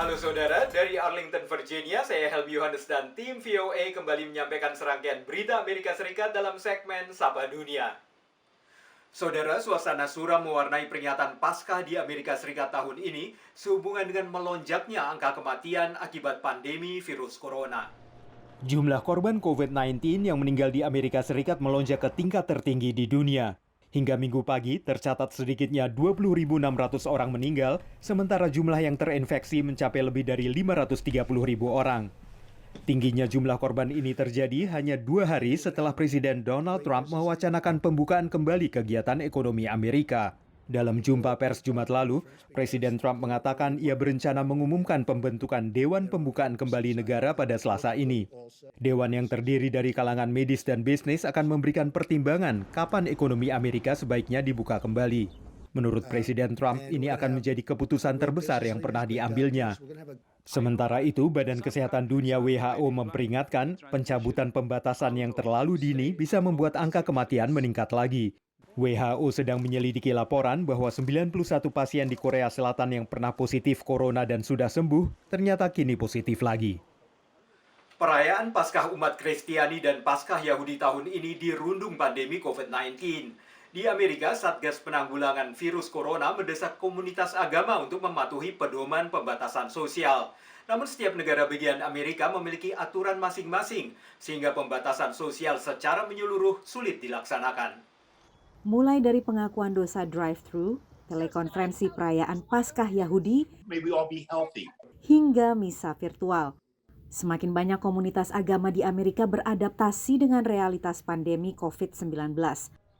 Halo saudara, dari Arlington, Virginia, saya Helmi Yohanes dan tim VOA kembali menyampaikan serangkaian berita Amerika Serikat dalam segmen Sapa Dunia. Saudara, suasana suram mewarnai peringatan Paskah di Amerika Serikat tahun ini sehubungan dengan melonjaknya angka kematian akibat pandemi virus corona. Jumlah korban COVID-19 yang meninggal di Amerika Serikat melonjak ke tingkat tertinggi di dunia. Hingga Minggu pagi, tercatat sedikitnya 20.600 orang meninggal, sementara jumlah yang terinfeksi mencapai lebih dari 530.000 orang. Tingginya jumlah korban ini terjadi hanya 2 hari setelah Presiden Donald Trump mewacanakan pembukaan kembali kegiatan ekonomi Amerika. Dalam jumpa pers Jumat lalu, Presiden Trump mengatakan ia berencana mengumumkan pembentukan Dewan Pembukaan Kembali Negara pada Selasa ini. Dewan yang terdiri dari kalangan medis dan bisnis akan memberikan pertimbangan kapan ekonomi Amerika sebaiknya dibuka kembali. Menurut Presiden Trump, ini akan menjadi keputusan terbesar yang pernah diambilnya. Sementara itu, Badan Kesehatan Dunia WHO memperingatkan pencabutan pembatasan yang terlalu dini bisa membuat angka kematian meningkat lagi. WHO sedang menyelidiki laporan bahwa 91 pasien di Korea Selatan yang pernah positif corona dan sudah sembuh, ternyata kini positif lagi. Perayaan Paskah umat Kristiani dan Paskah Yahudi tahun ini dirundung pandemi COVID-19. Di Amerika, Satgas Penanggulangan Virus Corona mendesak komunitas agama untuk mematuhi pedoman pembatasan sosial. Namun setiap negara bagian Amerika memiliki aturan masing-masing, sehingga pembatasan sosial secara menyeluruh sulit dilaksanakan. Mulai dari pengakuan dosa drive-thru, telekonferensi perayaan Paskah Yahudi, hingga misa virtual. Semakin banyak komunitas agama di Amerika beradaptasi dengan realitas pandemi COVID-19.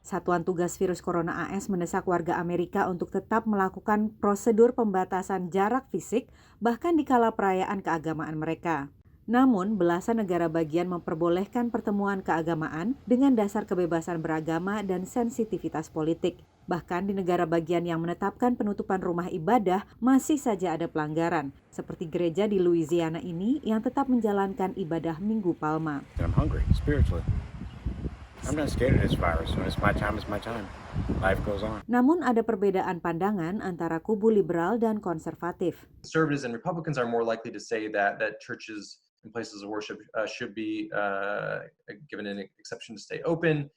Satuan Tugas Virus Corona AS mendesak warga Amerika untuk tetap melakukan prosedur pembatasan jarak fisik bahkan di kala perayaan keagamaan mereka. Namun, belasan negara bagian memperbolehkan pertemuan keagamaan dengan dasar kebebasan beragama dan sensitivitas politik. Bahkan di negara bagian yang menetapkan penutupan rumah ibadah, masih saja ada pelanggaran, seperti gereja di Louisiana ini yang tetap menjalankan ibadah Minggu Palma. I'm hungry, spiritually. I'm not scared of this virus. When it's my time, it's my time. Life goes on. Namun ada perbedaan pandangan antara kubu liberal dan konservatif. Conservatives and Republicans are more likely to say that churches and places of worship should be given an exception to stay open,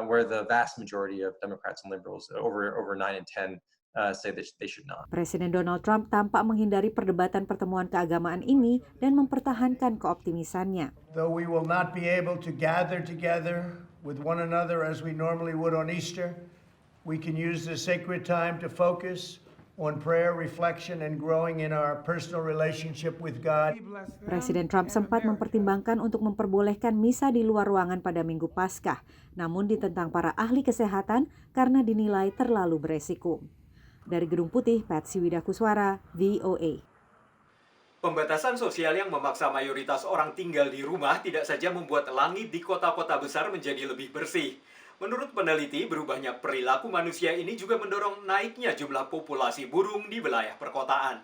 where the vast majority of Democrats and liberals, over 9 and 10, say that they should not. Presiden Donald Trump tampak menghindari perdebatan pertemuan keagamaan ini dan mempertahankan keoptimisannya. Though we will not be able to gather together with one another as we normally would on Easter, we can use this sacred time to focus on prayer, reflection, and growing in our personal relationship with God. Presiden Trump sempat mempertimbangkan untuk memperbolehkan misa di luar ruangan pada Minggu Paskah, namun ditentang para ahli kesehatan karena dinilai terlalu beresiko. Dari Gedung Putih, Patsy Widakuswara, VOA. Pembatasan sosial yang memaksa mayoritas orang tinggal di rumah tidak saja membuat langit di kota-kota besar menjadi lebih bersih. Menurut peneliti, berubahnya perilaku manusia ini juga mendorong naiknya jumlah populasi burung di wilayah perkotaan.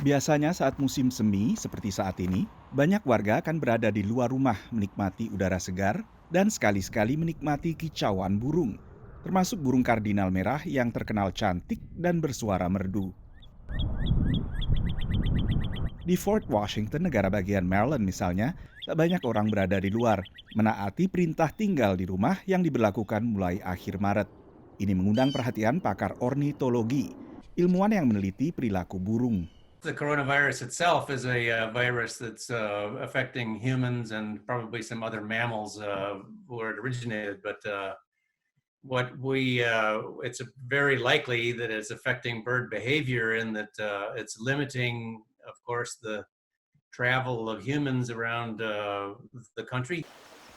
Biasanya saat musim semi seperti saat ini, banyak warga akan berada di luar rumah menikmati udara segar dan sekali-sekali menikmati kicauan burung, termasuk burung kardinal merah yang terkenal cantik dan bersuara merdu. Di Fort Washington, negara bagian Maryland misalnya, tak banyak orang berada di luar, menaati perintah tinggal di rumah yang diberlakukan mulai akhir Maret. Ini mengundang perhatian pakar ornitologi, ilmuwan yang meneliti perilaku burung. The coronavirus itself is a virus that's affecting humans and probably some other mammals where it originated, but it's very likely that it's affecting bird behavior and that it's limiting, of course, the travel of humans around the country.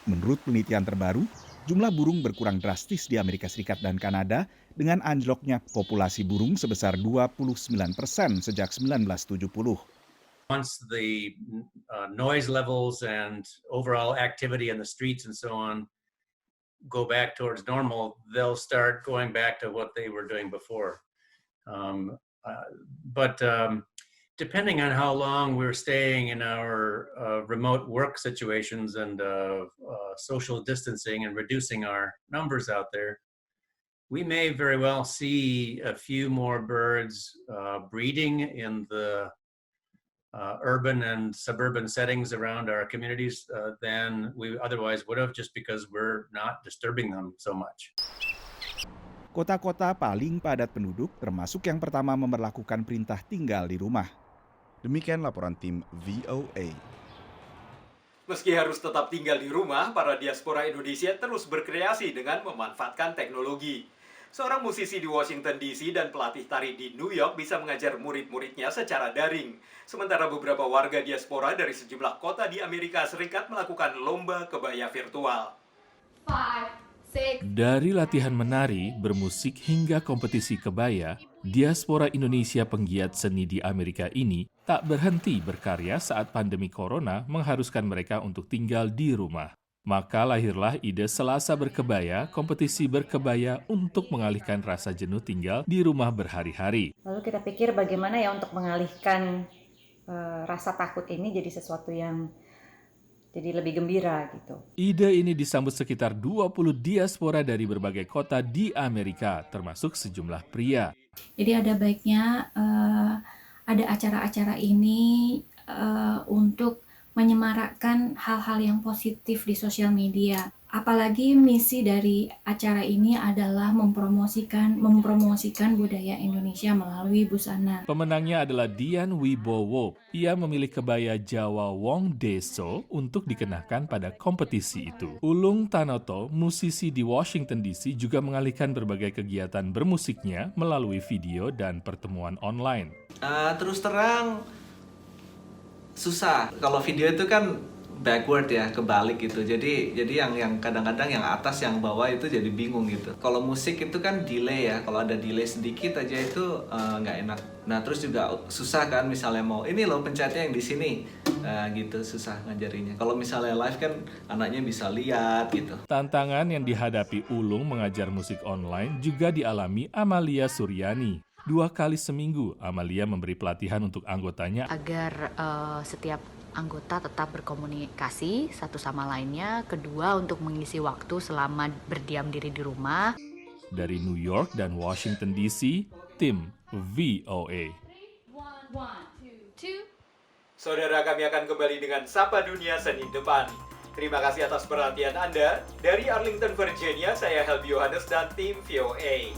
Menurut penelitian terbaru, jumlah burung berkurang drastis di Amerika Serikat dan Kanada dengan anjloknya populasi burung sebesar 29% sejak 1970. Once the noise levels and overall activity in the streets and so on go back towards normal, they'll start going back to what they were doing before. But depending on how long we're staying in our remote work situations and social distancing and reducing our numbers out there, we may very well see a few more birds breeding in the urban and suburban settings around our communities than we otherwise would have, just because we're not disturbing them so much. Kota-kota paling padat penduduk termasuk yang pertama memberlakukan perintah tinggal di rumah. Demikian laporan tim VOA. Meski harus tetap tinggal di rumah, para diaspora Indonesia terus berkreasi dengan memanfaatkan teknologi. Seorang musisi di Washington DC dan pelatih tari di New York bisa mengajar murid-muridnya secara daring. Sementara beberapa warga diaspora dari sejumlah kota di Amerika Serikat melakukan lomba kebaya virtual. 5, 6. Dari latihan menari, bermusik hingga kompetisi kebaya, diaspora Indonesia penggiat seni di Amerika ini tak berhenti berkarya saat pandemi corona mengharuskan mereka untuk tinggal di rumah. Maka lahirlah ide Selasa Berkebaya, kompetisi berkebaya untuk mengalihkan rasa jenuh tinggal di rumah berhari-hari. Lalu kita pikir bagaimana ya untuk mengalihkan rasa takut ini jadi sesuatu yang jadi lebih gembira gitu. Ide ini disambut sekitar 20 diaspora dari berbagai kota di Amerika, termasuk sejumlah pria. Jadi ada baiknya ada acara-acara ini untuk menyemarakkan hal-hal yang positif di sosial media. Apalagi misi dari acara ini adalah mempromosikan budaya Indonesia melalui busana. Pemenangnya adalah Dian Wibowo. Ia memilih kebaya Jawa Wong Deso untuk dikenakan pada kompetisi itu. Ulung Tanoto, musisi di Washington DC, juga mengalihkan berbagai kegiatan bermusiknya melalui video dan pertemuan online. Terus terang, susah. Kalau video itu kan backward ya, kebalik gitu. Jadi yang kadang-kadang yang atas yang bawah itu jadi bingung gitu. Kalau musik itu kan delay ya. Kalau ada delay sedikit aja itu nggak enak. Nah terus juga susah kan, misalnya mau ini loh pencetnya yang di sini, gitu susah ngajarinya. Kalau misalnya live kan anaknya bisa lihat gitu. Tantangan yang dihadapi Ulung mengajar musik online juga dialami Amalia Suryani. 2 kali seminggu, Amalia memberi pelatihan untuk anggotanya agar setiap anggota tetap berkomunikasi satu sama lainnya. Kedua, untuk mengisi waktu selama berdiam diri di rumah. Dari New York dan Washington DC, tim VOA. Saudara, kami akan kembali dengan Sapa Dunia Senin depan. Terima kasih atas perhatian Anda. Dari Arlington, Virginia, saya Helby Yohanes dan tim VOA.